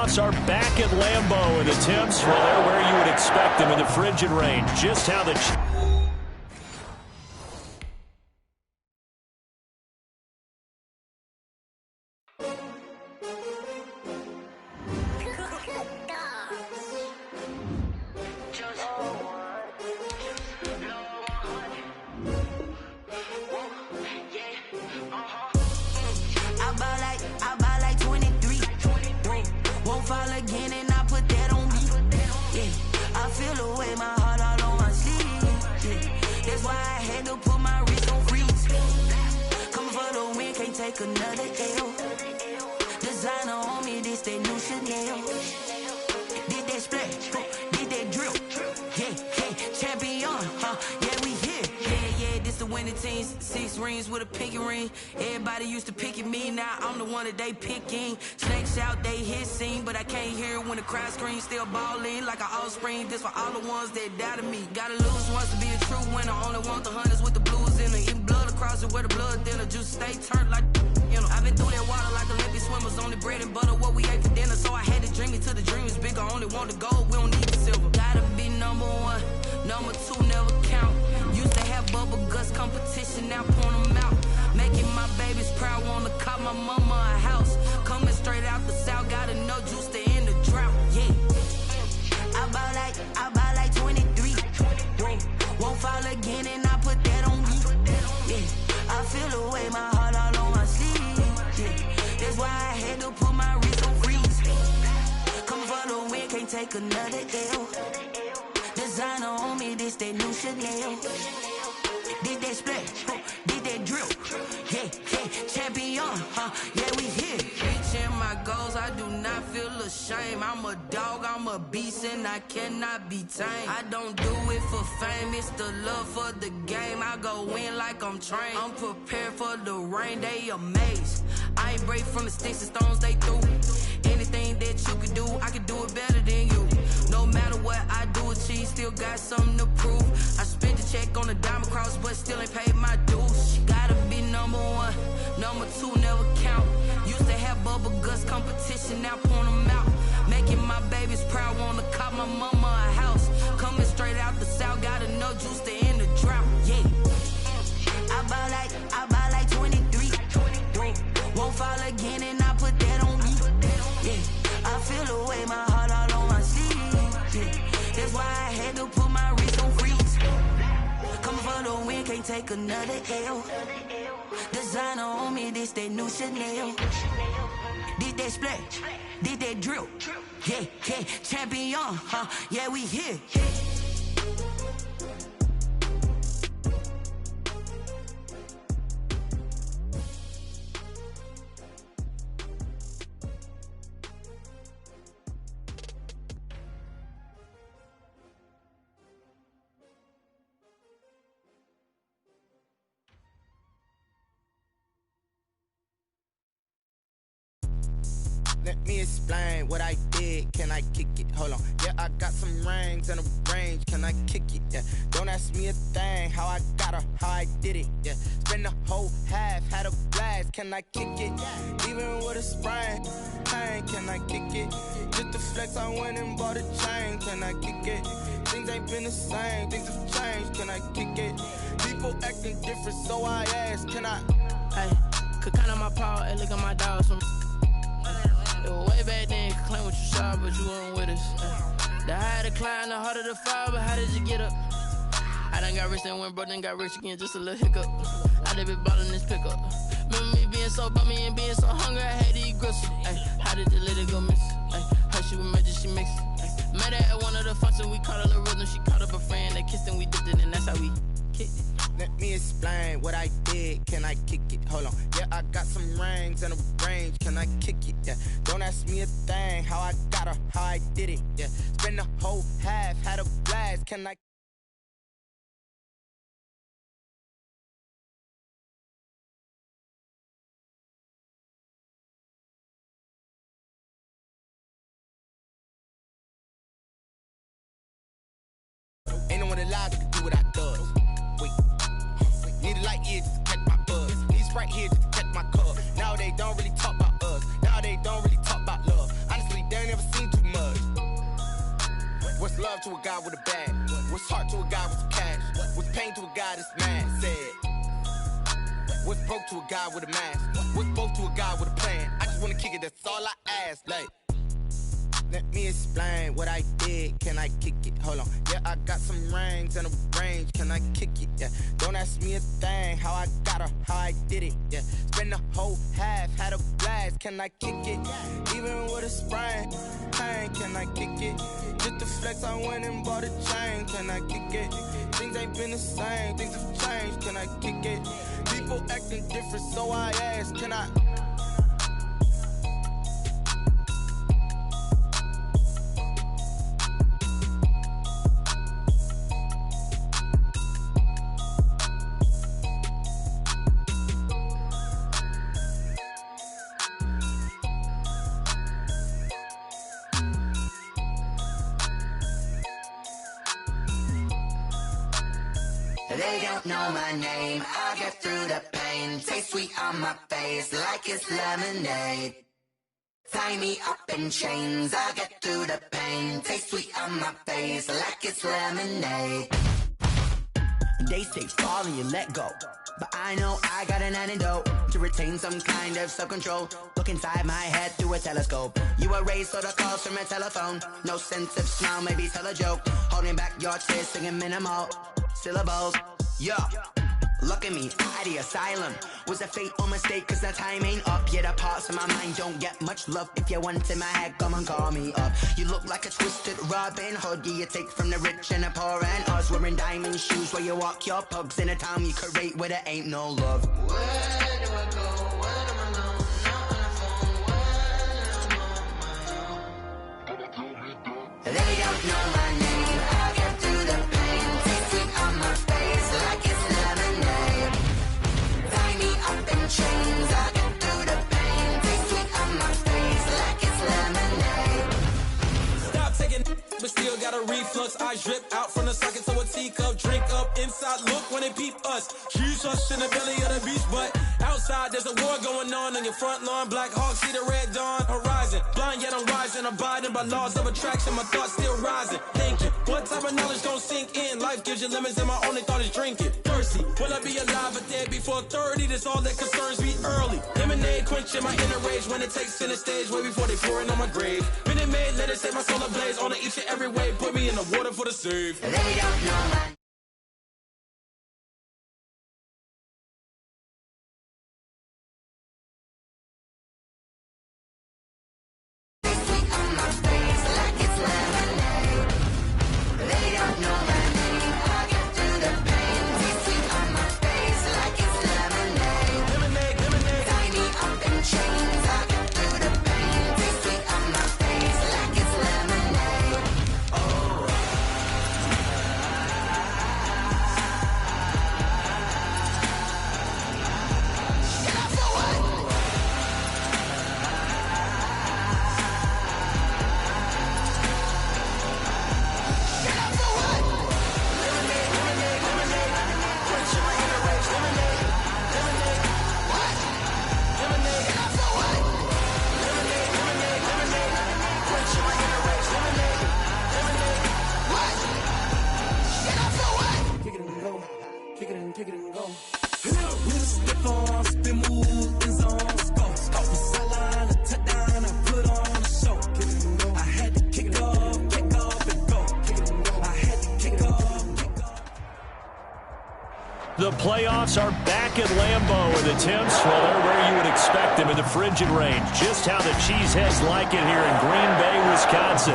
playoffs are back at Lambeau, and the temps, well, they're where you would expect them in the frigid rain. Just how the... Another L. Designer on me, this that new Chanel. Did that splash, did that drill. Yeah, champion, yeah, we here. Yeah, this the winning team. 6 rings with a pinky ring. Everybody used to pick at me, now I'm the one that they picking. Snakes out, they hit scene, but I can't hear it when the crowd screams. Still balling like an offspring. This for all the ones that doubted me. Gotta lose once to be a true winner. Only want the hunters with the blues in it. Eating blood across it where the blood thinner. Juice stay turned like... You know, I've been through that water like Olympic swimmers. Only bread and butter, what we ate for dinner. So I had to dream it till the dream is bigger. Only want the gold, we don't need the silver. Gotta be number 1, number 2 never count. Used to have bubble guts competition, now point them out. Making my babies proud, wanna call my mama a house. Coming straight out the south, gotta know juice to end the drought. Yeah, I buy like 23. Won't fall again, and I put that on me. Yeah, I feel the way, my heart all on my sleeve. That's why I had to put my wrist on freeze. Coming for the win, can't take another L. Designer on me, this that new Chanel. Did that splash, did that drill. Yeah, champion, yeah, we here. Reaching my goals, I do not feel ashamed. I'm a dog, I'm a beast, and I cannot be tamed. I don't do it for fame, it's the love for the game. I go in like I'm trained. I'm prepared for the rain, they amazed. I ain't break from the sticks and stones they threw. Anything that you could do, I could do it better than you. No matter what I do, achieve, still got something to prove. I spent the check on the diamond cross, but still ain't paid my dues. Gotta be number 1, number 2 never count. Used to have bubble guts competition, now point them out. Making my babies proud, wanna call my mama a house. Coming straight out the south, gotta know juice to end the drought. Yeah, I buy like 23. Won't fall again, and I put that on me. Yeah, I feel the way, my heart all on my sleeve. Yeah, that's why I had to put my wrist on freeze. Coming for the win, can't take another L. Designer on me, this that new Chanel. Did that splash, did that drill. Yeah, champion, yeah, we here. Let me explain what I did. Can I kick it? Hold on. Yeah, I got some rings and a range. Can I kick it? Yeah. Don't ask me a thing. How I got her, how I did it. Yeah. Spend the whole half, had a blast. Can I kick it? Even with a sprain. Pain, can I kick it? Just the flex, I went and bought a chain. Can I kick it? Things ain't been the same. Things have changed. Can I kick it? People acting different, so I ask. Can I? Hey, could count on my power and look at my dogs from. It was way back then, you could claim what you saw, but you weren't with us. The higher the climb, the harder the fall, but how did you get up? I done got rich and went broke, then got rich again, just a little hiccup. I done been ballin' this pickup. Remember me being so bummy and being so hungry, I had to eat gristle. Ay, how did the lady go miss? Ay, her she was magic, she mixed. Met her at one of the functions, we caught her the rhythm, she caught up a friend, they kissed and we dipped it, and that's how we kicked it. Let me explain what I did. Can I kick it? Hold on. Yeah, I got some rings and a range. Can I kick it? Yeah. Don't ask me a thing. How I got her, how I did it. Yeah. Spend the whole half, had a blast. Can I? Ain't no one alive that can do what I does. Need a light year just to catch my buzz. Need Sprite here just to catch my cup. Now they don't really talk about us. Now they don't really talk about love. Honestly, they ain't never love to a guy with a bag? What's heart to a guy with some cash? What's pain to a guy that's mad? Said, what's broke to a guy with a mask? What's both to a guy with a plan? I just wanna kick it, that's all I ask. Like, let me explain what I did. Can I kick it? Hold on. Yeah, I got some rings and a range. Can I kick it? Yeah. Don't ask me a thing. How I got her, how I did it. Yeah. Spend the whole half, had a blast. Can I kick it? Even with a sprain, pain. Can I kick it? Just to flex, I went and bought a chain. Can I kick it? Things ain't been the same. Things have changed. Can I kick it? People acting different, so I ask. Can I? They don't know my name, I get through the pain. Taste sweet on my face like it's lemonade. Tie me up in chains, I get through the pain. Taste sweet on my face like it's lemonade. They say fall and you let go, but I know I got an antidote to retain some kind of self-control. Look inside my head through a telescope. You erase all the calls from a telephone. No sense of smile, maybe tell a joke. Holding back your tears, singing minimal syllables. Yeah, look at me, out the asylum. Was a fate or mistake, cause the time ain't up. Yeah, the parts of my mind don't get much love. If you want in my head, come and call me up. You look like a twisted Robin Hood. Yeah, you take from the rich and the poor and us. Wearing diamond shoes while you walk your pugs in a town you create where there ain't no love. Where do I go? Where am I alone? Not on the phone. When I'm on my own. They don't know my name. I get through the pain. Taste sweet on my face like it's lemonade. Tie me up in chains. I get through the pain. Taste sweet on my face like it's lemonade. Stop taking, but still got a reflux. I drip out from the socket to a teacup. Drink up inside, look when they peep us. Choose us in the belly of the beach, but outside there's a war going on your front lawn. Black Hawk, see the red dawn horizon. Blind yet I'm rising, abiding by laws of attraction. My thoughts still rising, thinking what type of knowledge don't sink in? Life gives you lemons and my only thought is drinking. Thirsty, will I be alive or dead before 30? That's all that concerns me early. Lemonade quenching my inner rage when it takes center stage way before they pouring on my grave. Minute Maid, let it set my soul ablaze on each and every way. Put me in the water for the save. They don't know my The playoffs are back at Lambeau, and the Temps, well, they're where you would expect them in the frigid rain. Just how the Cheeseheads like it here in Green Bay, Wisconsin.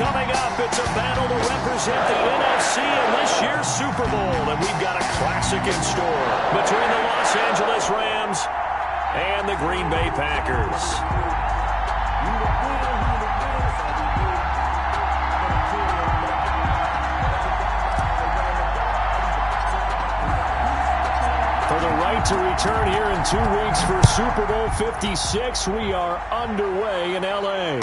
Coming up, it's a battle to represent the NFC in this year's Super Bowl, and we've got a classic in store between the Los Angeles Rams and the Green Bay Packers. For the right to return here in 2 weeks for Super Bowl 56, we are underway in L.A.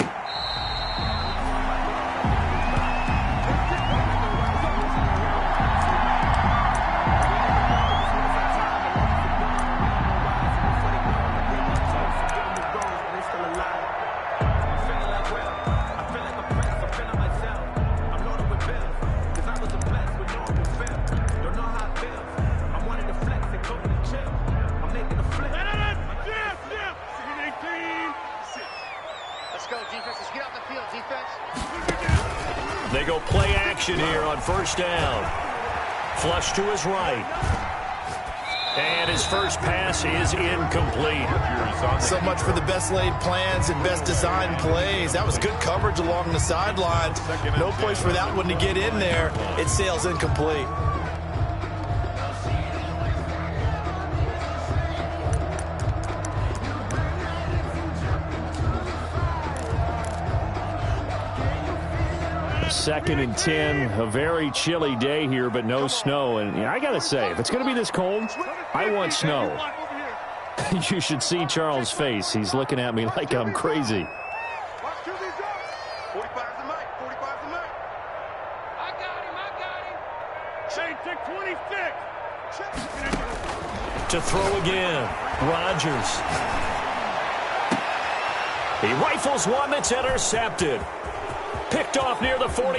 I feel like a prince, I'm feeling myself. I'm loaded with bills. Just get off the field, defense. They go play action here on first down. Flush to his right. And his first pass is incomplete. So much for the best laid plans and best design plays. That was good coverage along the sidelines. No place for that one to get in there. It sails incomplete. Second and 10, a very chilly day here, but no snow. And I got to say, if it's going to be this cold, I want snow. You should see Charles' face. He's looking at me like I'm crazy. To throw again, Rodgers. He rifles one that's intercepted. Picked off near the 44.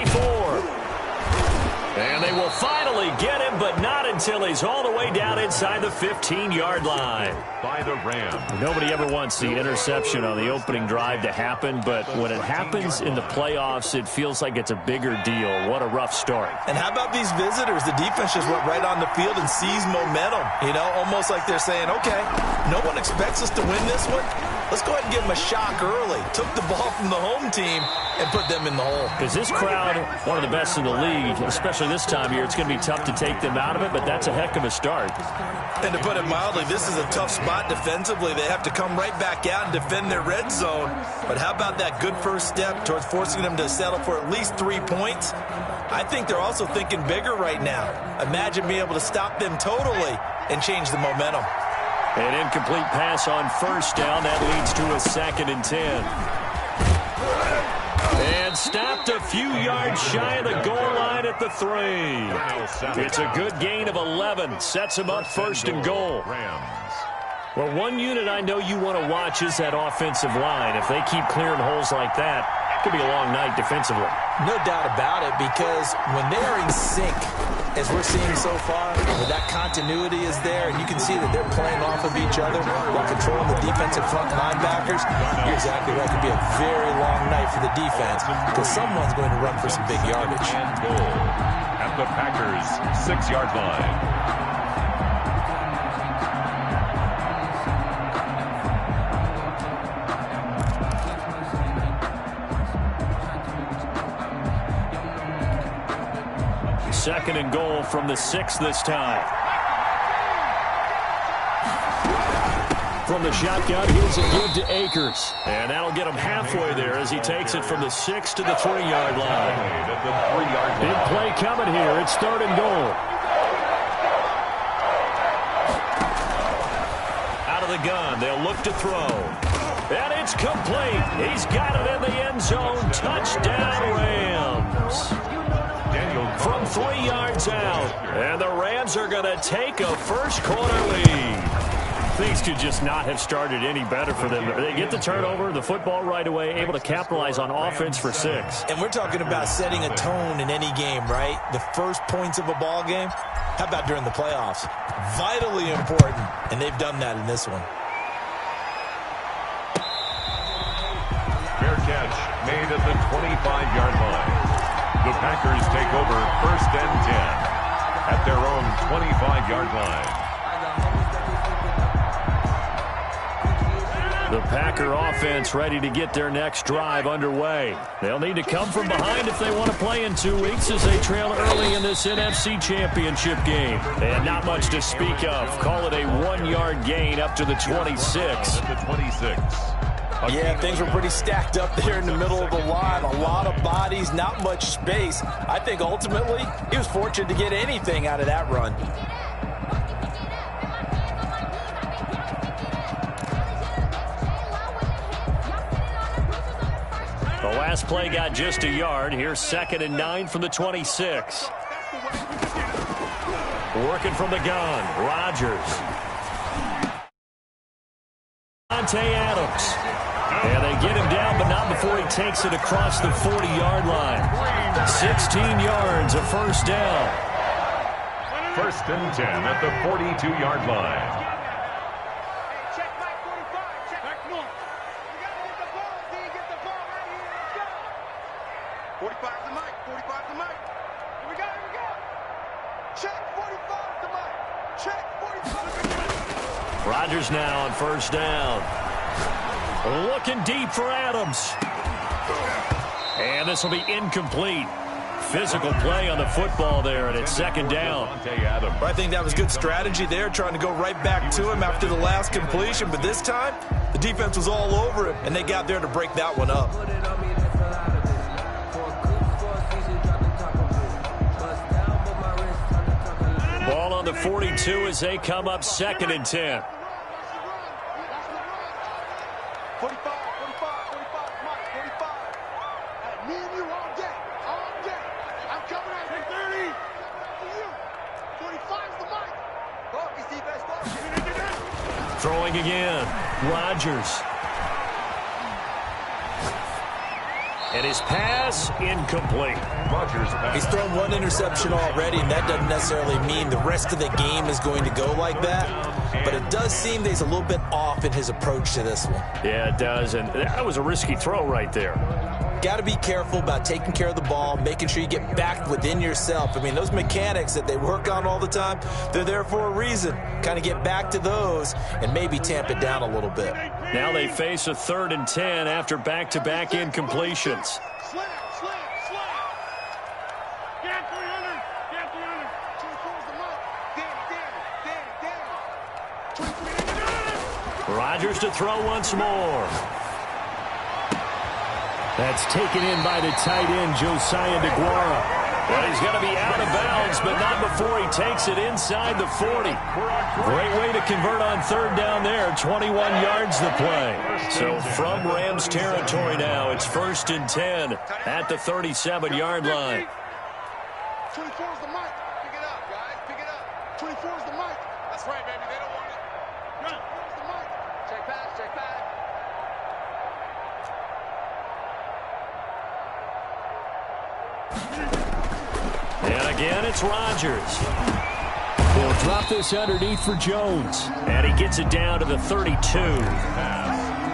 And they will finally get him, but not until he's all the way down inside the 15-yard line. By the Rams. Nobody ever wants the interception on the opening drive to happen, but when it happens in the playoffs, it feels like it's a bigger deal. What a rough start. And how about these visitors? The defense just went right on the field and seized momentum. You know, almost like they're saying, okay, no one expects us to win this one. Let's go ahead and give them a shock early. Took the ball from the home team and put them in the hole. Because this crowd, one of the best in the league, especially this time of year, it's going to be tough to take them out of it, but that's a heck of a start. And to put it mildly, this is a tough spot defensively. They have to come right back out and defend their red zone. But how about that good first step towards forcing them to settle for at least 3 points? I think they're also thinking bigger right now. Imagine being able to stop them totally and change the momentum. An incomplete pass on first down. That leads to a 2nd and 10. And stopped a few yards shy of the goal line at the 3. It's a good gain of 11. Sets him up 1st and goal. Well, one unit I know you want to watch is that offensive line. If they keep clearing holes like that, it could be a long night defensively. No doubt about it, because when they are in sync, as we're seeing so far, where that continuity is there, and you can see that they're playing off of each other while controlling the defensive front linebackers, you're exactly right. It could be a very long night for the defense, because someone's going to run for some big yardage. And goal at the Packers' 6-yard line. Second and goal from the 6 this time. From the shotgun, here's a give to Akers. And that'll get him halfway there as he takes it from the 6 to the 3-yard line. Big play coming here. It's 3rd and goal. Out of the gun, they'll look to throw. And it's complete. He's got it in the end zone. Touchdown, Rams. From 3 yards out. And the Rams are going to take a first-quarter lead. Things could just not have started any better for them. They get the turnover, the football right away, able to capitalize on offense for 6. And we're talking about setting a tone in any game, right? The first points of a ball game. How about during the playoffs? Vitally important, and they've done that in this one. Fair catch made at the 25-yard line. The Packers take over 1st and 10 at their own 25-yard line. The Packer offense ready to get their next drive underway. They'll need to come from behind if they want to play in 2 weeks as they trail early in this NFC Championship game. And not much to speak of. Call it a 1-yard gain up to the 26. At the 26. Yeah, things were pretty stacked up there in the middle of the line. A lot of bodies, not much space. I think ultimately he was fortunate to get anything out of that run. The last play got just a yard. Here's 2nd and 9 from the 26. Working from the gun, Rodgers. Adams. And they get him down, but not before he takes it across the 40-yard line. 16 yards, a first down. 1st and 10 at the 42-yard line. 45 to Mike. 45 to Mike. Here we go. Here we go. Check 45 to Mike. Check 45. Rodgers now on first down. Looking deep for Adams. And this will be incomplete. Physical play on the football there, and it's second down. I think that was good strategy there, trying to go right back to him after the last completion. But this time, the defense was all over him, and they got there to break that one up. Ball on the 42 as they come up 2nd and 10. 45, Mike, 45. Hey, me and you all day. I'm coming at you. 30. You. 45's the Mike. Focus, defense, focus. Throwing again. Rodgers. And his pass incomplete. He's thrown one interception already, and that doesn't necessarily mean the rest of the game is going to go like that. But it does seem that he's a little bit off in his approach to this one. Yeah, it does, and that was a risky throw right there. Got to be careful about taking care of the ball, making sure you get back within yourself. I mean, those mechanics that they work on all the time, they're there for a reason. Kind of get back to those and maybe tamp it down a little bit. Now they face a 3rd and 10 after back-to-back incompletions. Slam. Get 300. 24's the Mike. Danny. Rodgers to throw once more. That's taken in by the tight end, Josiah DeGuara. Well, he's going to be out of bounds, but not before he takes it inside the 40. Great way to convert on 3rd down there. 21 yards the play. So from Rams territory now, it's 1st and 10 at the 37-yard line. 24's the Mike. Pick it up, guys. Pick it up. 24's the Mike. That's right, baby. They don't want it. 24's the Mike. Check back. And again, it's Rodgers. They'll drop this underneath for Jones. And he gets it down to the 32.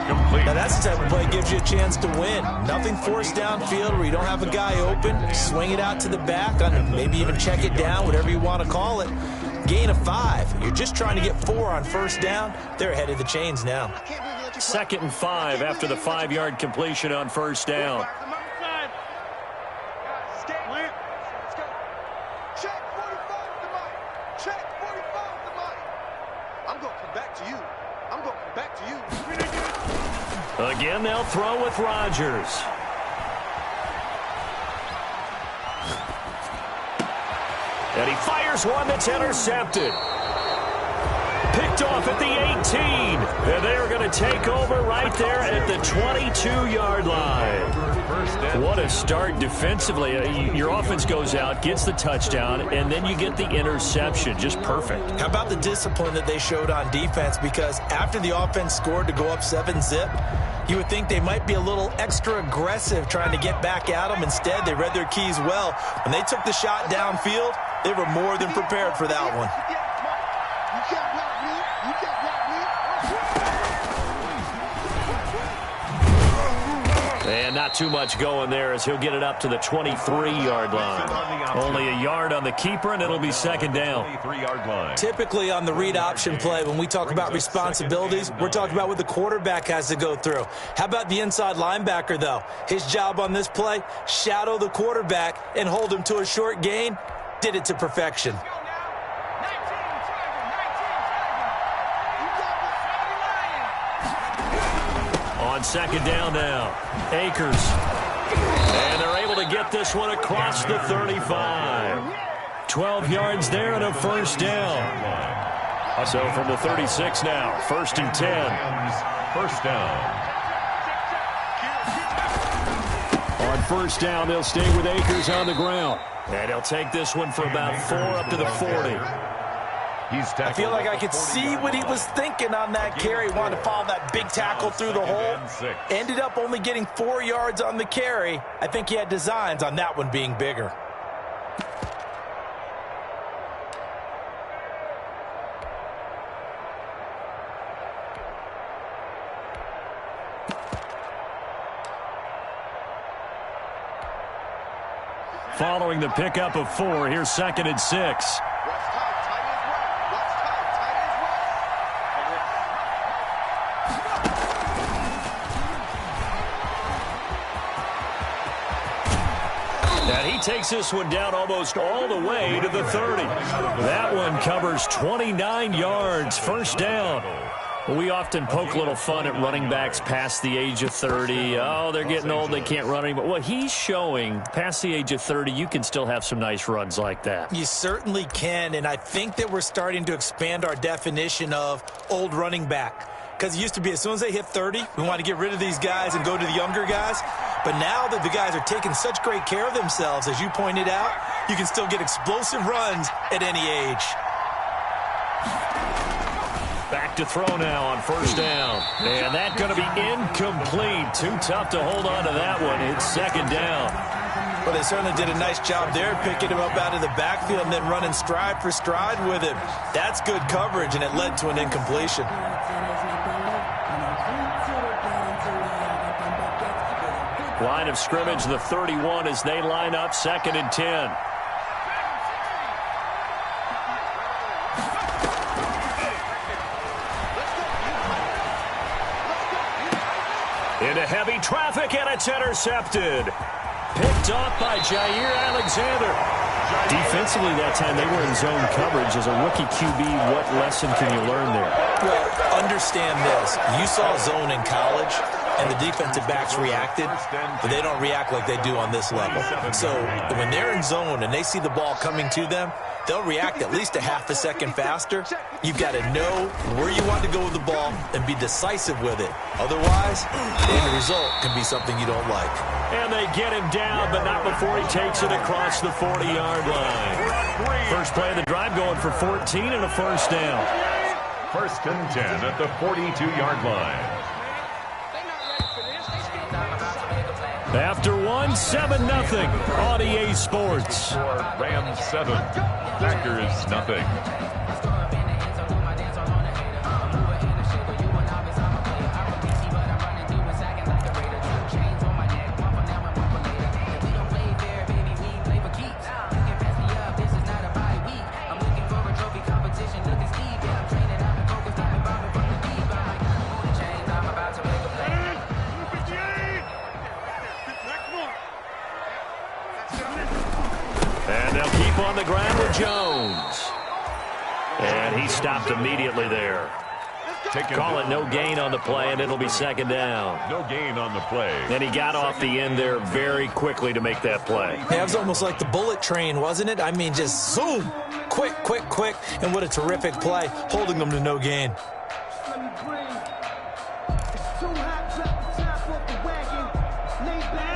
Complete. Now that's the type of play that gives you a chance to win. Nothing forced downfield where you don't have a guy open. Swing it out to the back, maybe even check it down, whatever you want to call it. Gain of 5. You're just trying to get 4 on first down. They're ahead of the chains now. 2nd and 5 after the 5-yard completion on first down. Again, they'll throw with Rodgers. And he fires one that's intercepted. Picked off at the 18. And they're going to take over right there at the 22-yard line. What a start defensively. Your offense goes out, gets the touchdown, and then you get the interception. Just perfect. How about the discipline that they showed on defense? Because after the offense scored to go up 7-zip, you would think they might be a little extra aggressive trying to get back at them. Instead, they read their keys well. When they took the shot downfield, they were more than prepared for that one. And not too much going there as he'll get it up to the 23-yard line. Only a yard on the keeper, and it'll be 2nd down. Typically on the read option play, when we talk about responsibilities, we're talking about what the quarterback has to go through. How about the inside linebacker, though? His job on this play, shadow the quarterback and hold him to a short gain. Did it to perfection. On 2nd down now, Akers. And they're able to get this one across the 35. 12 yards there and a first down. So from the 36 now, 1st and 10. First down. On first down, they'll stay with Akers on the ground. And he'll take this one for about 4 up to the 40. I feel like I could see what he was thinking on that carry. Wanted to follow that big tackle through the hole. Ended up only getting 4 yards on the carry. I think he had designs on that one being bigger. following the pickup of 4. Here's 2nd and 6. And he takes this one down almost all the way to the 30. That one covers 29 yards, first down. We often poke a little fun at running backs past the age of 30. Oh, they're getting old, they can't run anymore. Well, he's showing past the age of 30, you can still have some nice runs like that. You certainly can, and I think that we're starting to expand our definition of old running back. Because it used to be as soon as they hit 30, we want to get rid of these guys and go to the younger guys. But now that the guys are taking such great care of themselves, as you pointed out, you can still get explosive runs at any age. Back to throw now on first down. And that's going to be incomplete. Too tough to hold on to that one. It's 2nd down. Well, they certainly did a nice job there, picking him up out of the backfield and then running stride for stride with him. That's good coverage, and it led to an incompletion. Line of scrimmage, the 31 as they line up, 2nd and 10. Into heavy traffic, and it's intercepted. Picked off by Jair Alexander. Defensively that time, they were in zone coverage. As a rookie QB, what lesson can you learn there? Well, understand this. You saw zone in college, and the defensive backs reacted, but they don't react like they do on this level. So when they're in zone and they see the ball coming to them, they'll react at least a half a second faster. You've got to know where you want to go with the ball and be decisive with it. Otherwise, the end result can be something you don't like. And they get him down, but not before he takes it across the 40-yard line. First play of the drive going for 14 and a first down. 1st and 10 at the 42-yard line. After 1, 7-0 on EA Sports. Rams 7, Packers nothing. And they'll keep on the ground with Jones. And he stopped immediately there. Call it no gain on the play, and it'll be 2nd down. No gain on the play. And he got off the end there very quickly to make that play. Yeah, it was almost like the bullet train, wasn't it? I mean, just zoom, quick, quick, quick, and what a terrific play, holding them to no gain.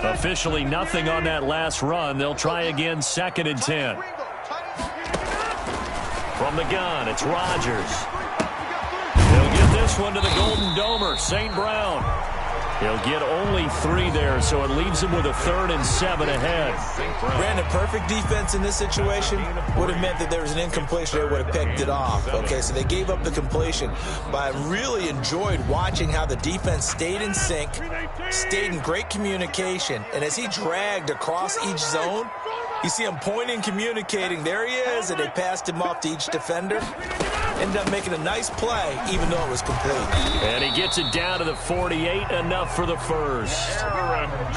Officially nothing on that last run. They'll try again, 2nd and 10. From the gun, it's Rodgers. He'll get this one to the Golden Domer, St. Brown. He'll get only 3 there, so it leaves him with a 3rd and 7 ahead. Brandon, perfect defense in this situation would have meant that there was an incompletion. They would have picked it off. Okay, so they gave up the completion. But I really enjoyed watching how the defense stayed in sync, stayed in great communication. And as he dragged across each zone, you see him pointing, communicating. There he is, and they passed him off to each defender. Ended up making a nice play, even though it was complete. And he gets it down to the 48, enough for the first.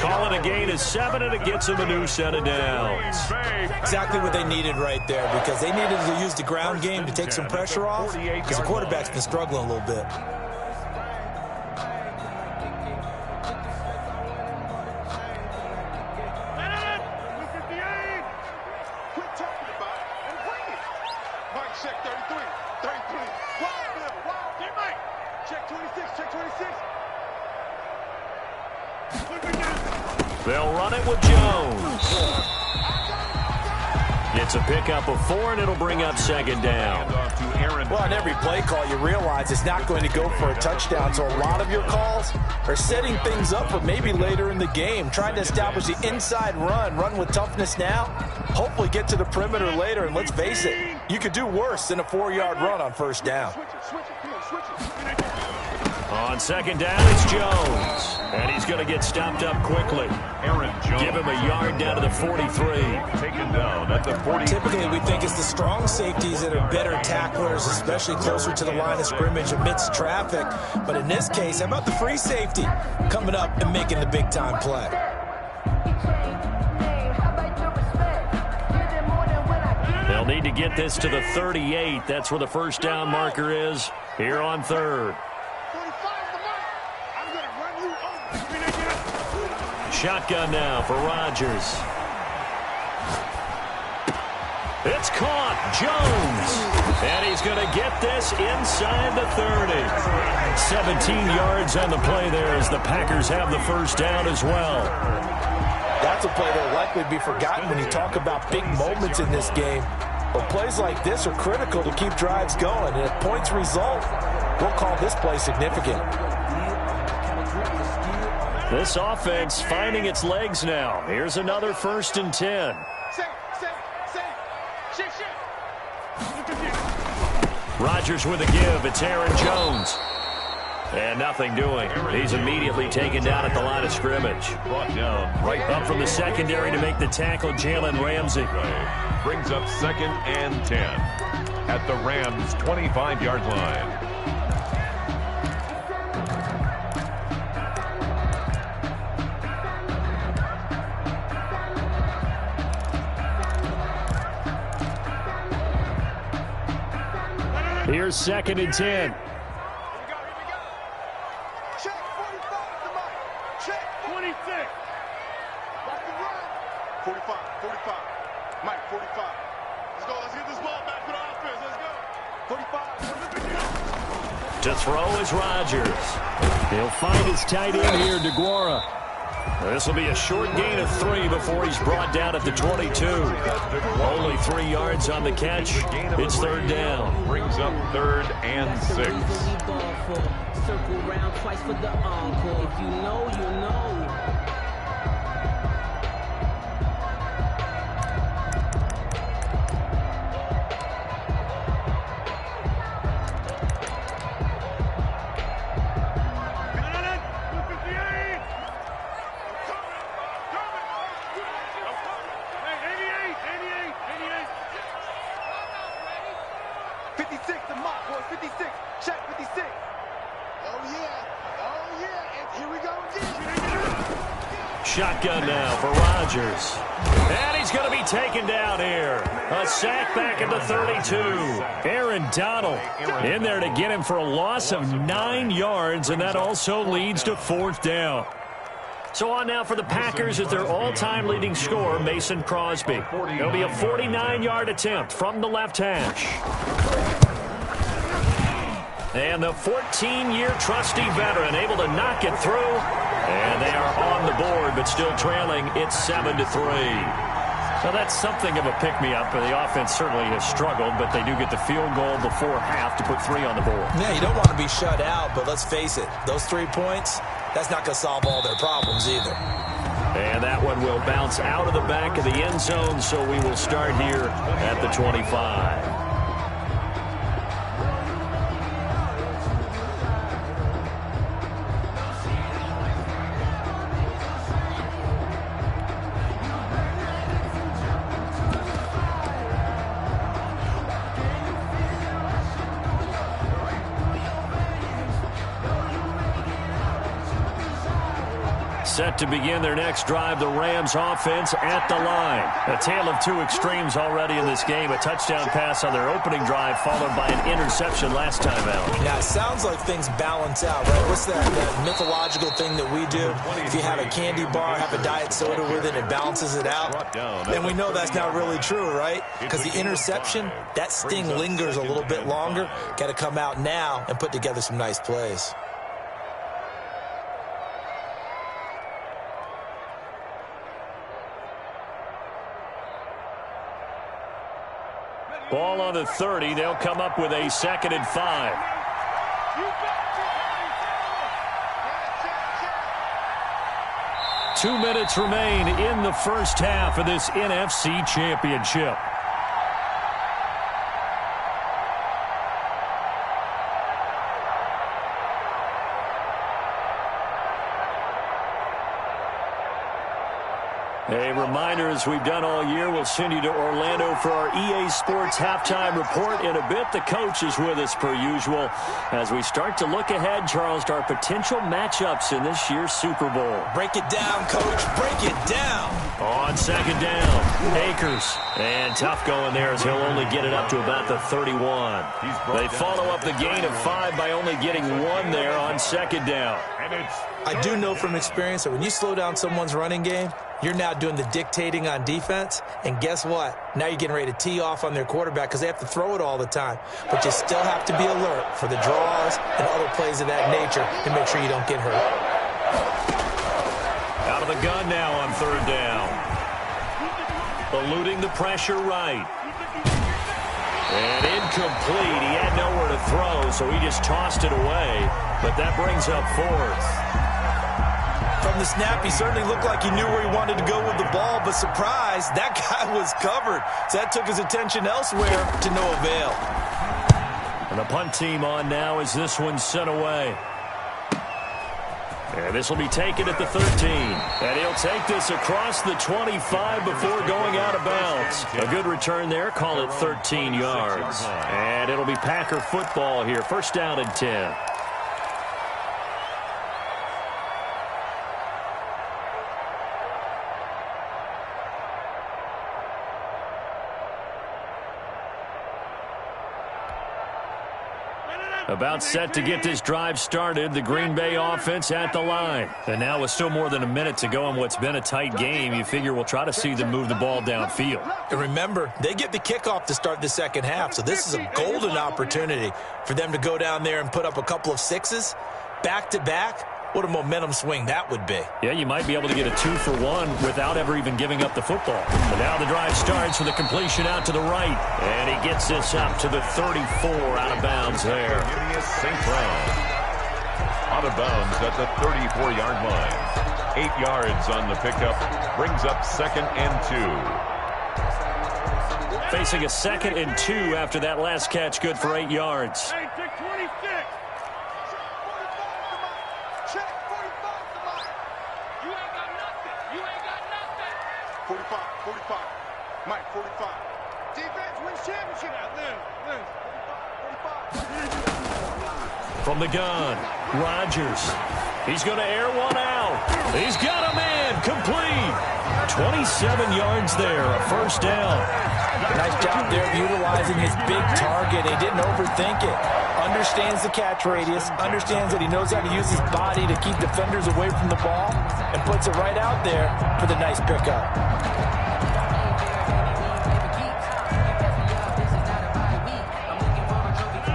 Calling a gain of 7, and it gets him a new set of downs. Exactly what they needed right there, because they needed to use the ground game to take some pressure off, because the quarterback's been struggling a little bit. They'll run it with Jones. It's a pickup of 4, and it'll bring up 2nd down. Well, on every play call, you realize it's not going to go for a touchdown, so a lot of your calls are setting things up for maybe later in the game, trying to establish the inside run with toughness now, hopefully get to the perimeter later, and let's face it, you could do worse than a 4-yard run on first down. On second down, it's Jones. And he's going to get stopped up quickly. Aaron Jones. Give him a yard down to the 43. Taken down at the 40. Typically, we think it's the strong safeties that are better tacklers, especially closer to the line of scrimmage amidst traffic. But in this case, how about the free safety coming up and making the big-time play? They'll need to get this to the 38. That's where the first down marker is here on third. Shotgun now for Rodgers. It's caught. Jones. And he's going to get this inside the 30. 17 yards on the play there as the Packers have the first down as well. That's a play that will likely be forgotten when you talk about big moments in this game. But plays like this are critical to keep drives going. And if points result, we'll call this play significant. This offense finding its legs now. Here's another 1st and 10. Rodgers with a give. It's Aaron Jones. And nothing doing. He's immediately taken down at the line of scrimmage. Brought down right up from the secondary to make the tackle, Jalen Ramsey. Brings up 2nd and 10 at the Rams' 25-yard line. Here's 2nd and 10. Check 45 to Mike. Check 26. Watch the run. 45, 45. Mike, 45. Let's go. Let's get this ball back to the offense. Let's go. 45. To throw is Rodgers. He'll find his tight end here, DeGuara. This will be a short gain of 3 before he's brought down at the 22. Only 3 yards on the catch. It's 3rd down. Brings up 3rd and 6. Circle round twice for the encore. If you know, you know. Shotgun now for Rodgers. And he's going to be taken down here. A sack back at the 32. Aaron Donald in there to get him for a loss of 9 yards, and that also leads to 4th down. So on now for the Packers is their all-time leading scorer, Mason Crosby. It'll be a 49-yard attempt from the left hash. And the 14-year trusty veteran able to knock it through. And they are on the board, but still trailing. It's 7-3. So that's something of a pick-me-up. The offense certainly has struggled, but they do get the field goal before half to put 3 on the board. Yeah, you don't want to be shut out, but let's face it. Those 3 points, that's not going to solve all their problems either. And that one will bounce out of the back of the end zone, so we will start here at the 25. Set to begin their next drive, the Rams offense at the line. A tale of 2 extremes already in this game. A touchdown pass on their opening drive followed by an interception last time out. Yeah, it sounds like things balance out, right? What's that mythological thing that we do? If you have a candy bar, have a diet soda with it, it balances it out. And we know that's not really true, right? Because the interception, that sting lingers a little bit longer. Got to come out now and put together some nice plays. Ball on the 30. They'll come up with a 2nd and 5. 2 minutes remain in the first half of this NFC Championship. A reminder, as we've done all year, we'll send you to Orlando for our EA Sports Halftime Report. In a bit, the coach is with us per usual as we start to look ahead, Charles, to our potential matchups in this year's Super Bowl. Break it down, Coach. Break it down. On second down, Akers. And tough going there as he'll only get it up to about the 31. They follow up the gain of 5 by only getting 1 there on second down. I do know from experience that when you slow down someone's running game, you're now doing the dictating on defense, and guess what? Now you're getting ready to tee off on their quarterback because they have to throw it all the time. But you still have to be alert for the draws and other plays of that nature to make sure you don't get hurt. Out of the gun now on third down. Eluding the pressure right. And incomplete. He had nowhere to throw, so he just tossed it away. But that brings up 4th. From the snap, he certainly looked like he knew where he wanted to go with the ball, but surprise, that guy was covered. So that took his attention elsewhere to no avail. And the punt team on now as this one's sent away. And this will be taken at the 13. And he'll take this across the 25 before going out of bounds. A good return there. Call it 13 yards. And it'll be Packer football here. First down and 10. About set to get this drive started, the Green Bay offense at the line. And now with still more than a minute to go in what's been a tight game, you figure we'll try to see them move the ball downfield. And remember, they get the kickoff to start the second half, so this is a golden opportunity for them to go down there and put up a couple of 6s back-to-back. What a momentum swing that would be. Yeah, you might be able to get a 2-for-1 without ever even giving up the football. And now the drive starts with a completion out to the right. And he gets this up to the 34 out of bounds there. Out of bounds at the 34-yard line. 8 yards on the pickup. Brings up 2nd and 2. Facing a 2nd and 2 after that last catch, good for 8 yards. Hey, take 26. 45, 45. Mike, 45. Defense wins championship. Liz. 45. From the gun, Rodgers. He's going to air one out. He's got a man. Complete. 27 yards there, a first down. Nice job there of utilizing his big target. He didn't overthink it. Understands the catch radius, understands that he knows how to use his body to keep defenders away from the ball, and puts it right out there for the nice pickup.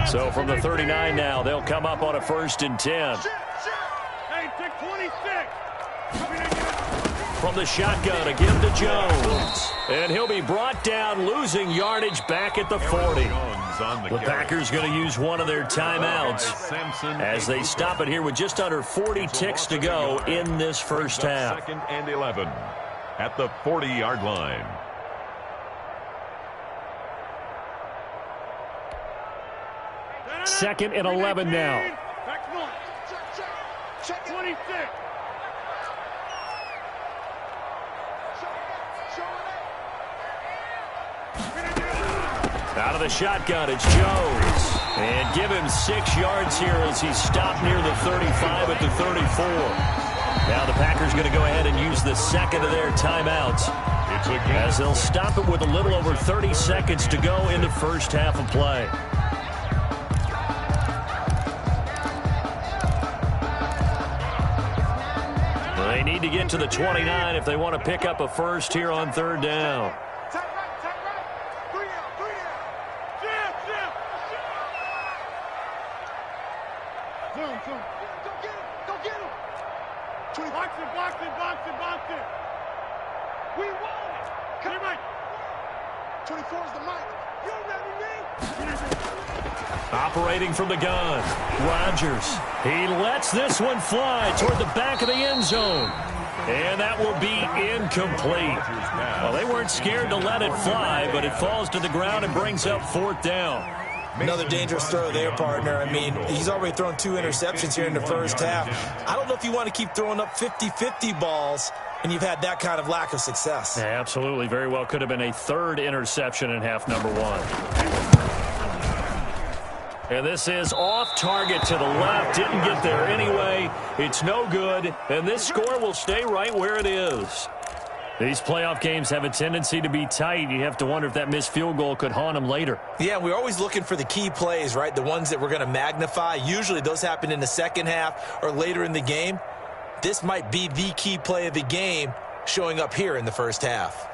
So from the 39 now, they'll come up on a 1st and 10. Hey, take 26. From the shotgun, again to Jones. And he'll be brought down, losing yardage back at the 40. The Packers going to use one of their timeouts as they stop it here with just under 40 ticks to go in this first half. 2nd and 11 at the 40-yard line. Second and 11 now. Check 26. Out of the shotgun, it's Jones. And give him 6 yards here as he stopped near the 35 at the 34. Now the Packers going to go ahead and use the 2nd of their timeouts as they'll stop it with a little over 30 seconds to go in the first half of play. They need to get to the 29 if they want to pick up a first here on third down. Box it. We won it. Come on. 24 is the mic. You ready, me? Operating from the gun, Rodgers. He lets this one fly toward the back of the end zone. And that will be incomplete. Well, they weren't scared to let it fly, but it falls to the ground and brings up 4th down. Another dangerous throw there, partner. I mean, he's already thrown 2 interceptions here in the first half. I don't know if you want to keep throwing up 50-50 balls and you've had that kind of lack of success. Yeah, absolutely. Very well could have been a third interception in half number one. And this is off target to the left. Didn't get there anyway. It's no good. And this score will stay right where it is. These playoff games have a tendency to be tight. You have to wonder if that missed field goal could haunt them later. Yeah, we're always looking for the key plays, right? The ones that we're going to magnify. Usually those happen in the second half or later in the game. This might be the key play of the game showing up here in the first half.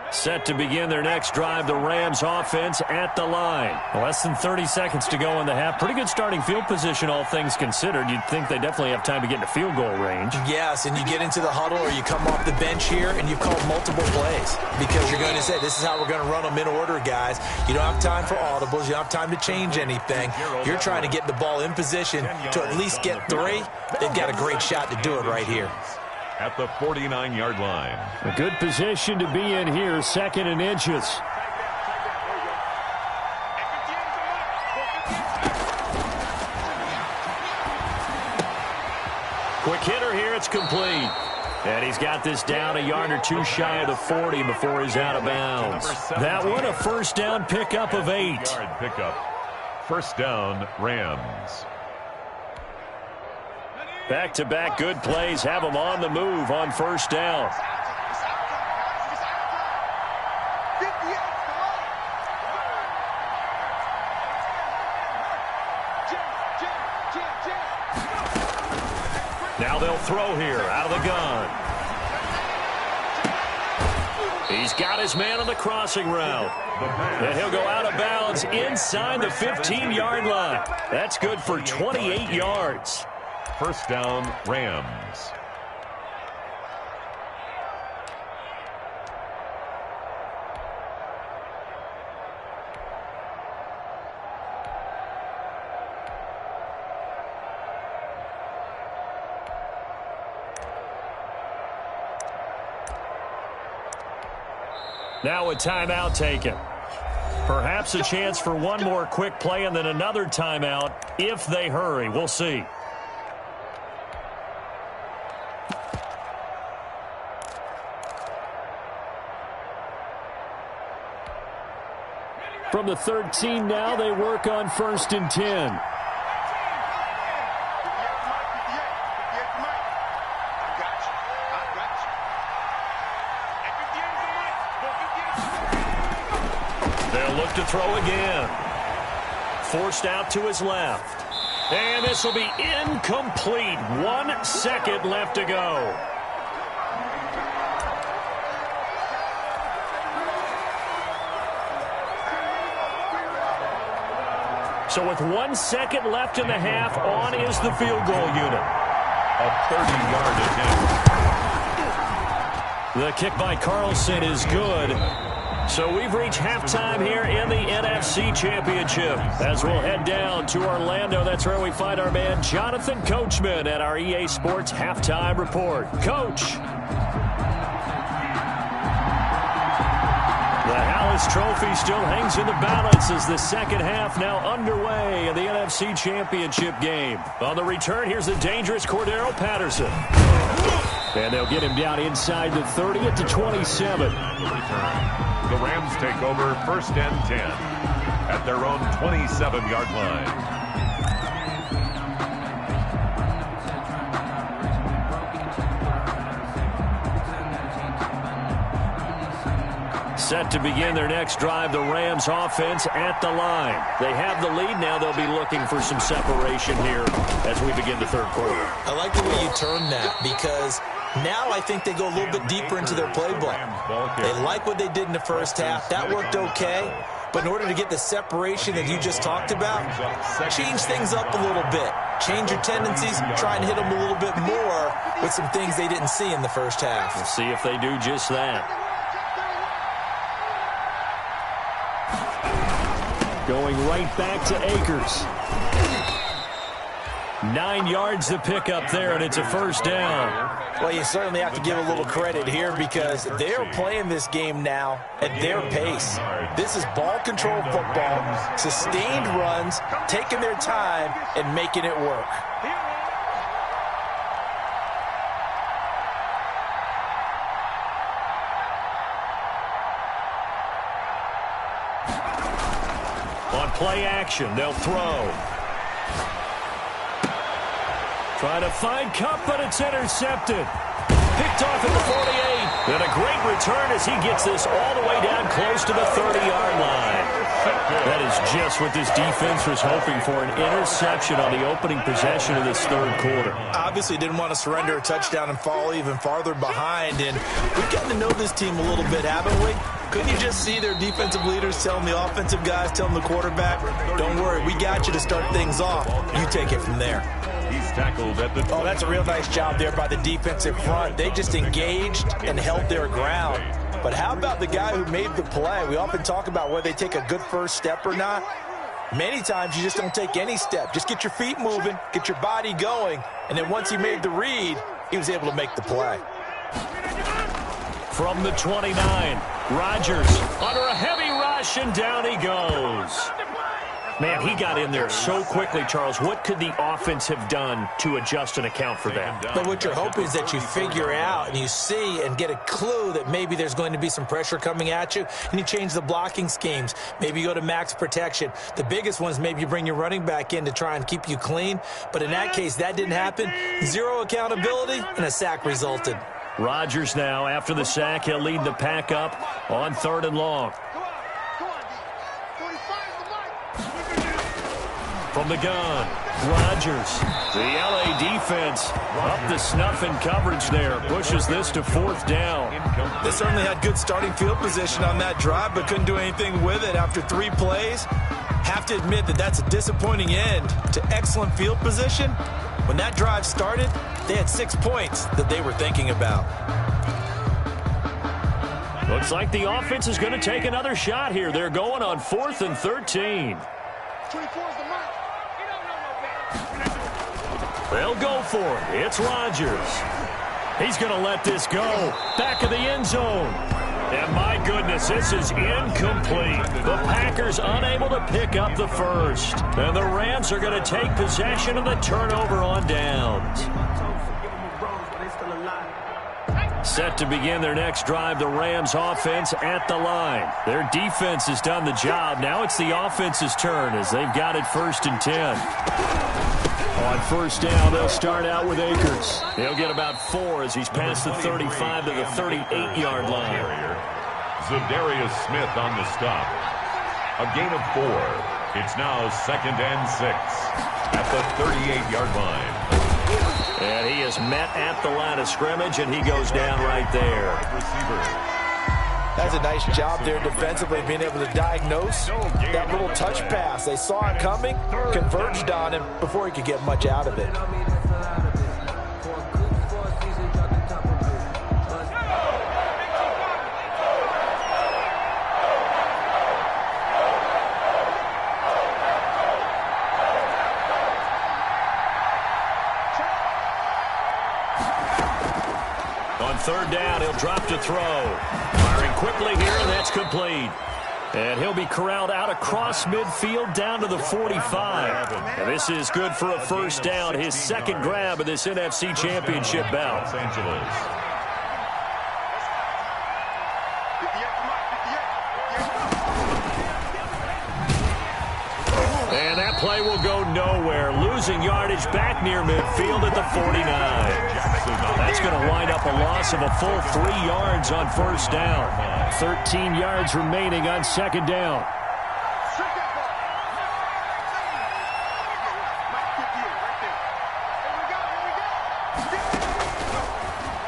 Set to begin their next drive, the Rams offense at the line. Less than 30 seconds to go in the half. Pretty good starting field position, all things considered. You'd think they definitely have time to get into field goal range. Yes, and you get into the huddle or you come off the bench here and you've called multiple plays because you're going to say, this is how we're going to run them in order, guys. You don't have time for audibles. You don't have time to change anything. You're trying to get the ball in position to at least get 3. They've got a great shot to do it right here. At the 49-yard line. A good position to be in here, 2nd and inches. Quick hitter here, it's complete. And he's got this down a yard or two shy of the 40 before he's out of bounds. That one a first down pickup of 8. Yard pickup. First down, Rams. Back-to-back good plays have them on the move on first down. Now they'll throw here out of the gun. He's got his man on the crossing route. And he'll go out of bounds inside the 15-yard line. That's good for 28 yards. First down, Rams. Now a timeout taken. Perhaps a chance for one more quick play and then another timeout if they hurry. We'll see. From the 13 now, they work on 1st and 10. They'll look to throw again. Forced out to his left. And this will be incomplete. 1 second left to go. So with 1 second left in the half, on is the field goal unit. A 30-yard attempt. The kick by Carlson is good. So we've reached halftime here in the NFC Championship. As we'll head down to Orlando, that's where we find our man Jonathan Coachman at our EA Sports Halftime Report. Coach. The Hallis Trophy still hangs in the balance as the second half now underway in the NFC Championship game. On the return, here's the dangerous Cordero Patterson. And they'll get him down inside the 30 at the 27. The Rams take over 1st and 10 at their own 27-yard line. Set to begin their next drive, the Rams offense at the line. They have the lead. Now they'll be looking for some separation here as we begin the third quarter. I like the way you turn that because now I think they go a little bit deeper into their playbook. They like what they did in the first half. That worked okay. But in order to get the separation that you just talked about, change things up a little bit. Change your tendencies, try and hit them a little bit more with some things they didn't see in the first half. We'll see if they do just that. Going right back to Akers. 9 yards to pick up there, and it's a first down. Well, you certainly have to give a little credit here because they're playing this game now at their pace. This is ball control football, sustained runs, taking their time and making it work. play action. They'll throw. Trying to find Cup, but it's intercepted. Picked off at the 48. And a great return as he gets this all the way down close to the 30-yard line. That is just what this defense was hoping for, an interception on the opening possession of this third quarter. Obviously didn't want to surrender a touchdown and fall even farther behind. And we've gotten to know this team a little bit, haven't we? Couldn't you just see their defensive leaders telling the offensive guys, telling the quarterback, don't worry, we got you to start things off. You take it from there. He's tackled at the... Oh, that's a real nice job there by the defensive front. They just engaged and held their ground. But how about the guy who made the play? We often talk about whether they take a good first step or not. Many times you just don't take any step. Just get your feet moving, get your body going, and then once he made the read, he was able to make the play. From the 29, Rodgers under a heavy rush, and down he goes. Man, he got in there so quickly, Charles. What could the offense have done to adjust and account for that? But what you're hoping is that you figure out and you see and get a clue that maybe there's going to be some pressure coming at you, and you change the blocking schemes. Maybe you go to max protection. The biggest one is maybe you bring your running back in to try and keep you clean. But in that case, that didn't happen. Zero accountability, and a sack resulted. Rodgers now, after the sack, he'll lead the pack up on 3rd and long. From the gun, Rodgers. The LA defense up the snuff in coverage there. Pushes this to 4th down. They certainly had good starting field position on that drive, but couldn't do anything with it after 3 plays. Have to admit that that's a disappointing end to excellent field position. When that drive started, they had 6 points that they were thinking about. Looks like the offense is going to take another shot here. They're going on 4th and 13. 24 is the mark. They'll go for it. It's Rodgers. He's going to let this go. Back of the end zone. And my goodness, this is incomplete. The Packers unable to pick up the first. And the Rams are going to take possession of the turnover on downs. Set to begin their next drive, the Rams offense at the line. Their defense has done the job. Now it's the offense's turn as they've got it 1st and 10. On 1st down, they'll start out with Akers. He'll get about 4 as he's past the 35 to the 38-yard line. Zadarius Smith on the stop. A gain of 4. It's now 2nd and 6 at the 38-yard line. And he is met at the line of scrimmage, and he goes down right there. That's a nice job there defensively, being able to diagnose that little touch pass. They saw it coming, converged on him before he could get much out of it. On 3rd down, he'll drop to throw. Firing quickly here, and that's complete. And he'll be corralled out across midfield down to the 45. And this is good for a 1st down, his 2nd grab of this NFC Championship bout. Los Angeles. And that play will go nowhere. Losing yardage back near midfield at the 49. That's going to wind up a loss of a full 3 yards on 1st down. 13 yards remaining on 2nd down.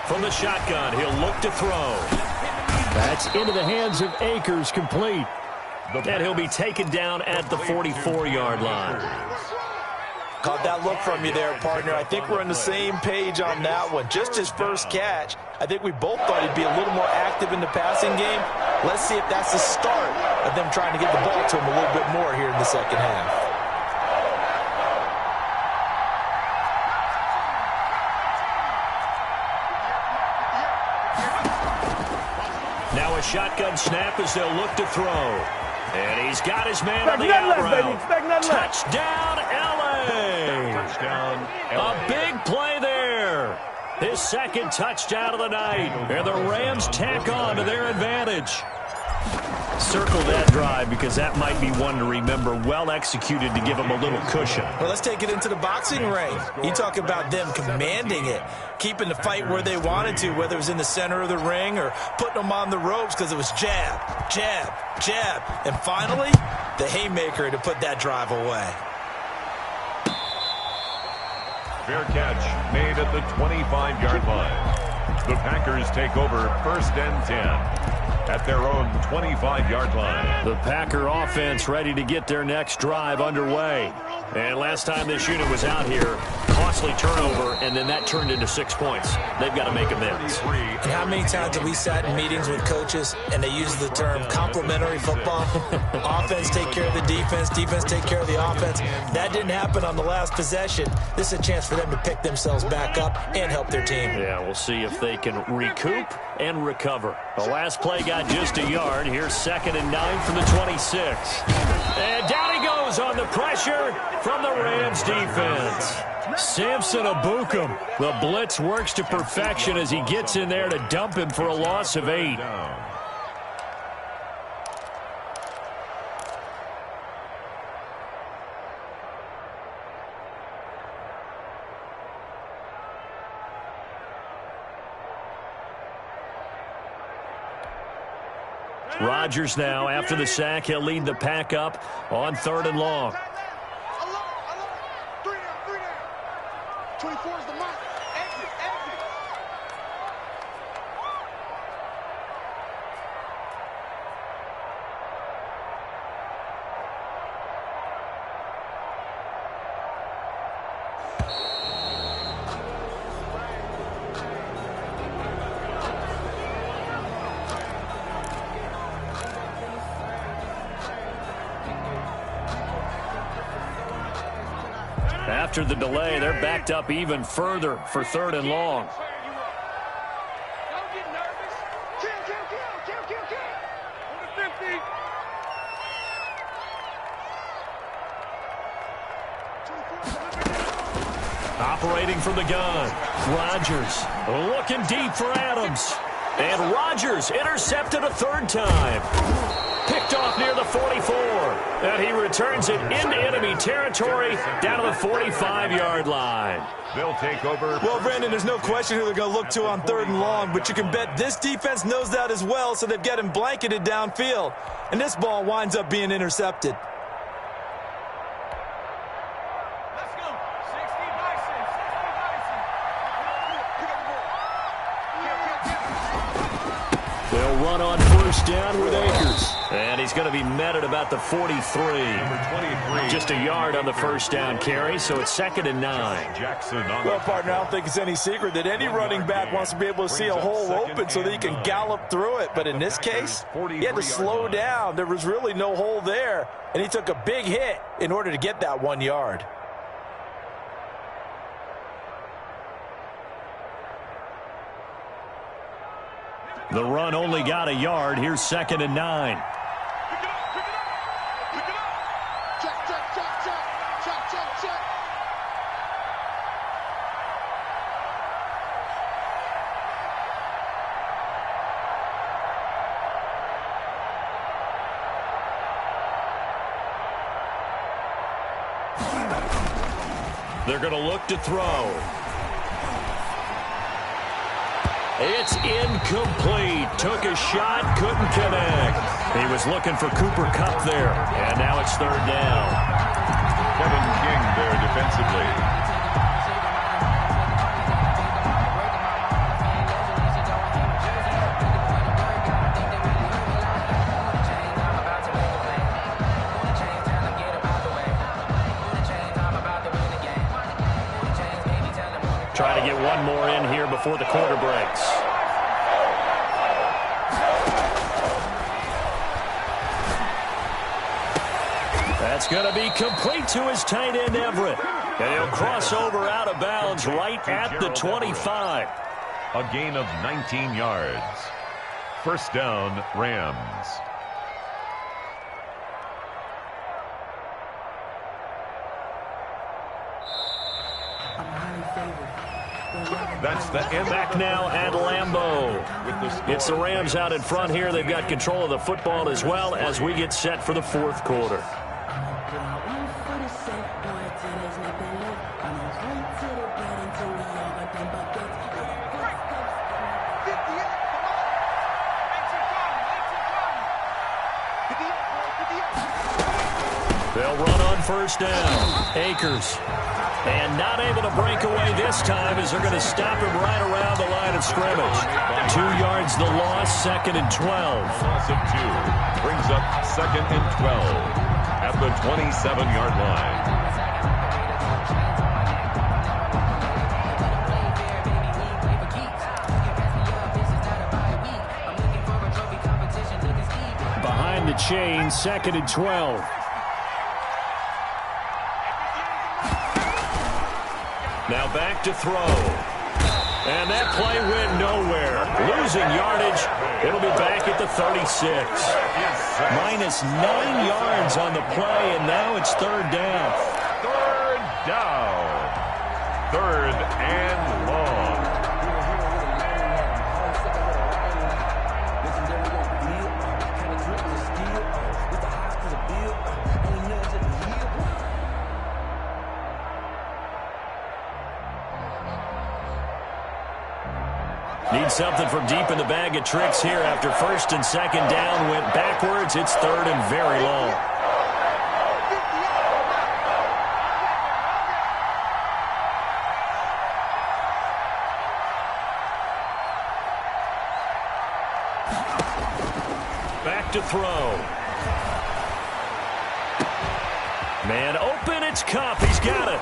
From the shotgun, he'll look to throw. That's into the hands of Akers, complete. And he'll be taken down at the 44-yard line. Caught that look from you there, partner. I think we're on the same page on that one. Just his first catch, I think we both thought he'd be a little more active in the passing game. Let's see if that's the start of them trying to get the ball to him a little bit more here in the 2nd half. Now a shotgun snap as they'll look to throw. And he's got his man on the out route. Touchdown, L.A. Touchdown, LA. A big play there. His 2nd touchdown of the night. And the Rams tack on to their advantage. Circle that drive because that might be one to remember. Well executed to give them a little cushion. Well, let's take it into the boxing ring. You talk about them commanding it, keeping the fight where they wanted to, whether it was in the center of the ring or putting them on the ropes because it was jab, jab, jab. And finally, the haymaker to put that drive away. Fair catch made at the 25-yard line. The Packers take over 1st and 10 at their own 25-yard line. The Packer offense ready to get their next drive underway. And last time this unit was out here, costly turnover, and then that turned into 6 points. They've got to make amends. And how many times have we sat in meetings with coaches and they use the term complementary football? Offense take care of the defense, defense take care of the offense. That didn't happen on the last possession. This is a chance for them to pick themselves back up and help their team. Yeah, we'll see if they can recoup and recover. The last play got just a yard. Here's 2nd and 9 from the 26. And down he goes on the pressure from the Rams defense. Samson Abukum. The blitz works to perfection as he gets in there to dump him for a loss of 8. Rodgers now, after the sack, he'll lead the pack up on 3rd and long. 24 is the mark. Exit, exit. After the delay, they're backed up even further for 3rd and long. Don't get nervous. Kill. On the 50. Operating from the gun, Rodgers looking deep for Adams. And Rodgers intercepted a 3rd time. Picked off near the 44. And he returns it into enemy territory down to the 45-yard line. They'll take over. Well, Brandon, there's no question who they're going to look to on 3rd and long, but you can bet this defense knows that as well, so they've got him blanketed downfield. And this ball winds up being intercepted. Let's go. 60 Bison. 60 Bison. They'll run on 1st down with Akers. And he's going to be met at about the 43. Number 23. Just a yard on the 1st down carry, so it's 2nd and 9. Jackson on Well, the partner, I don't think it's any secret that any running back wants to be able to see a hole open so that he can gallop through it. But in this case, he had to slow down. There was really no hole there, and he took a big hit in order to get that 1 yard. The run only got a yard. Here's 2nd and 9. Pick it up. Check. They're going to look to throw. It's incomplete. Took a shot, couldn't connect. He was looking for Cooper Kupp there, and now it's 3rd down. Kevin King there defensively. Try to get one more in here before the quarter breaks. That's going to be complete to his tight end, Everett. And he'll cross over out of bounds right at the 25. A gain of 19 yards. 1st down, Rams. That's the end. Back now at Lambeau. With the It's the Rams out in front here. They've got control of the football as well as we get set for the fourth quarter. They'll run on first down. Akers. And not able to break away this time as they're going to stop him right around the line of scrimmage. 2 yards the loss, 2nd and 12. Loss of 2 brings up 2nd and 12 at the 27-yard line. Behind the chain, 2nd and 12. Now back to throw. And that play went nowhere. Losing yardage. It'll be back at the 36. Minus 9 yards on the play, and now it's 3rd down. 3rd down. 3rd and long. Need something from deep in the bag of tricks here after 1st and 2nd down went backwards. It's 3rd and very long. Back to throw. Man open, it's Kupp. He's got it.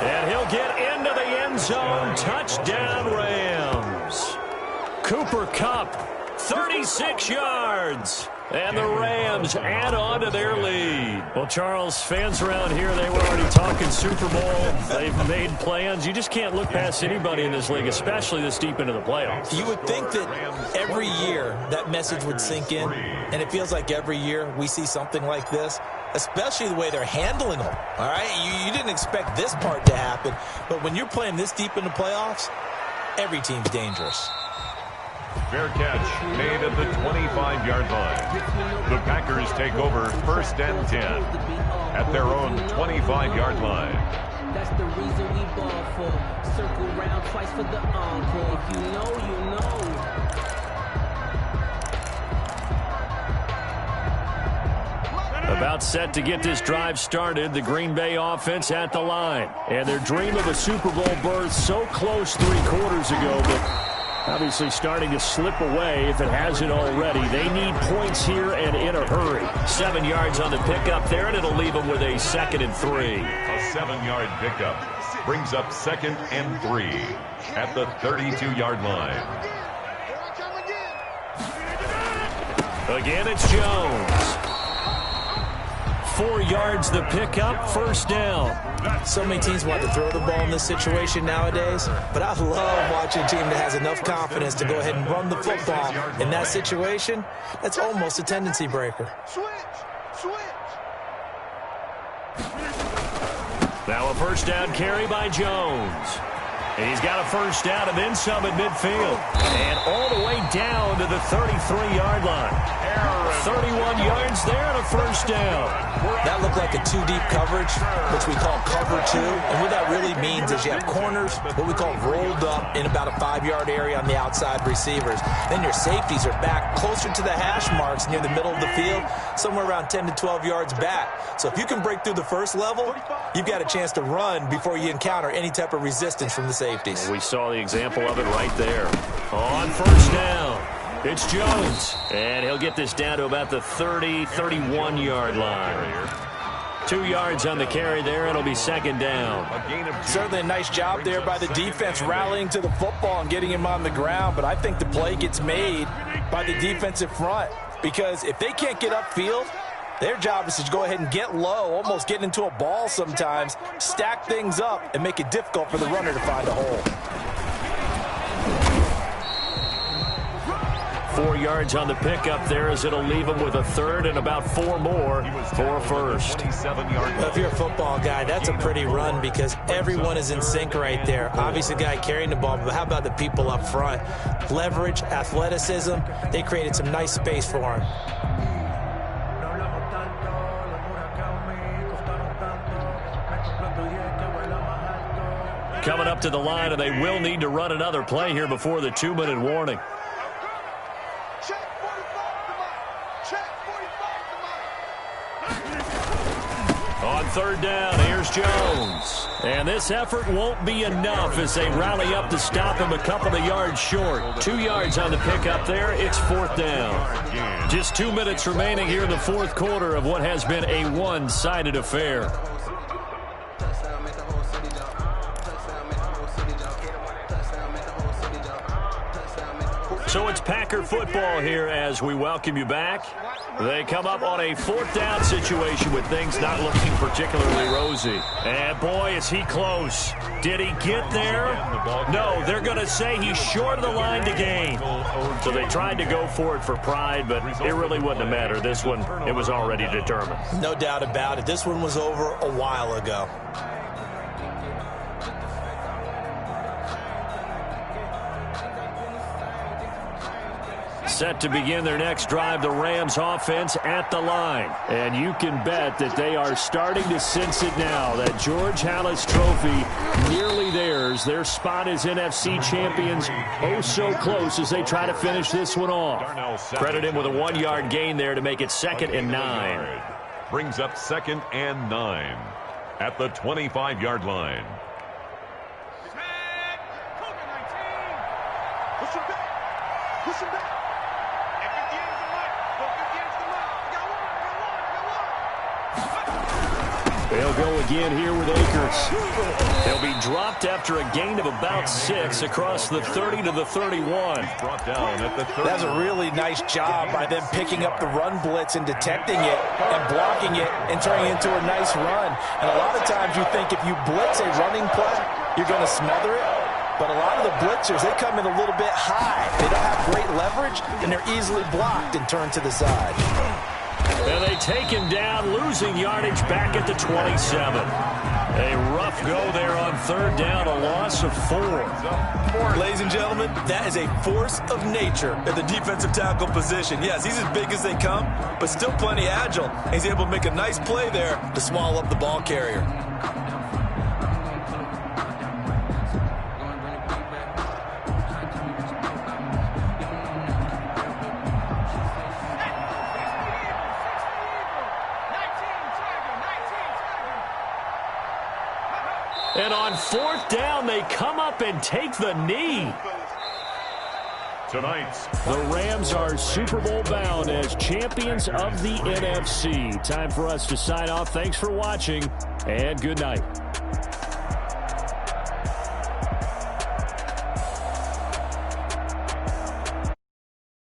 And he'll get into the end zone. Touchdown, Rams. Cooper Kupp, 36 yards. And the Rams add on to their lead. Well, Charles, fans around here, they were already talking Super Bowl. They've made plans. You just can't look past anybody in this league, especially this deep into the playoffs. You would think that every year that message would sink in, and it feels like every year we see something like this, especially the way they're handling them. All right, you didn't expect this part to happen, but when you're playing this deep into playoffs, every team's dangerous. Fair catch made at the 25-yard line. The Packers take over 1st and 10 at their own 25-yard line. That's the reason we ball for. Circle round twice for the encore. If you know, you know. About set to get this drive started, the Green Bay offense at the line. And their dream of a Super Bowl berth so close 3 quarters ago, but obviously starting to slip away if it hasn't already. They need points here and in a hurry. 7 yards on the pickup there, and it'll leave them with a 2nd and 3. A 7-yard pickup brings up 2nd and 3 at the 32-yard line. Again, it's Jones. 4 yards the pickup, 1st down. So many teams want to throw the ball in this situation nowadays, but I love watching a team that has enough confidence to go ahead and run the football. In that situation, that's almost a tendency breaker. Now a 1st down carry by Jones. And he's got a 1st down and then some at midfield. And all the way down to the 33-yard line. 31 yards there and a 1st down. That looked like a 2-deep coverage, which we call cover 2. And what that really means is you have corners, what we call rolled up in about a 5-yard area on the outside receivers. Then your safeties are back closer to the hash marks near the middle of the field, somewhere around 10 to 12 yards back. So if you can break through the first level, you've got a chance to run before you encounter any type of resistance from the safeties. We saw the example of it right there. On 1st down. It's Jones, and he'll get this down to about the 30, 31-yard line. 2 yards on the carry there. It'll be 2nd down. Certainly a nice job there by the defense rallying to the football and getting him on the ground, but I think the play gets made by the defensive front because if they can't get upfield, their job is to go ahead and get low, almost get into a ball sometimes, stack things up, and make it difficult for the runner to find a hole. 4 yards on the pickup there, as it'll leave him with a third and about 4 more for a first. Well, if you're a football guy, that's a pretty run because everyone is in sync right there. Obviously, the guy carrying the ball, but how about the people up front? Leverage, athleticism, they created some nice space for him. Coming up to the line, and they will need to run another play here before the 2-minute warning. On third down, here's Jones. And this effort won't be enough as they rally up to stop him a couple of yards short. 2 yards on the pickup there. It's 4th down. Just 2 minutes remaining here in the fourth quarter of what has been a one-sided affair. So it's Packer football here as we welcome you back. They come up on a 4th down situation with things not looking particularly rosy. And boy, is he close. Did he get there? No, they're going to say he's short of the line to gain. So they tried to go for it for pride, but it really wouldn't have mattered. This one, it was already determined. No doubt about it. This one was over a while ago. Set to begin their next drive, the Rams offense at the line. And you can bet that they are starting to sense it now. That George Halas trophy nearly theirs. Their spot as NFC champions oh so close as they try to finish this one off. Credit him with a 1-yard gain there to make it 2nd and 9. Brings up 2nd and 9 at the 25-yard line. Push him back. Push him back. They'll go again here with Akers. They'll be dropped after a gain of about 6 across the 30 to the 31. Brought down at the 30. That's a really nice job by them picking up the run blitz and detecting it and blocking it and turning it into a nice run. And a lot of times you think if you blitz a running play, you're going to smother it. But a lot of the blitzers, they come in a little bit high. They don't have great leverage, and they're easily blocked and turned to the side. And they take him down, losing yardage back at the 27. A rough go there on 3rd down, a loss of 4. Ladies and gentlemen, that is a force of nature at the defensive tackle position. Yes, he's as big as they come, but still plenty agile. He's able to make a nice play there to swallow up the ball carrier. And on 4th down, they come up and take the knee. Tonight's The Rams are Super Bowl bound as champions of the NFC. Time for us to sign off. Thanks for watching, and good night.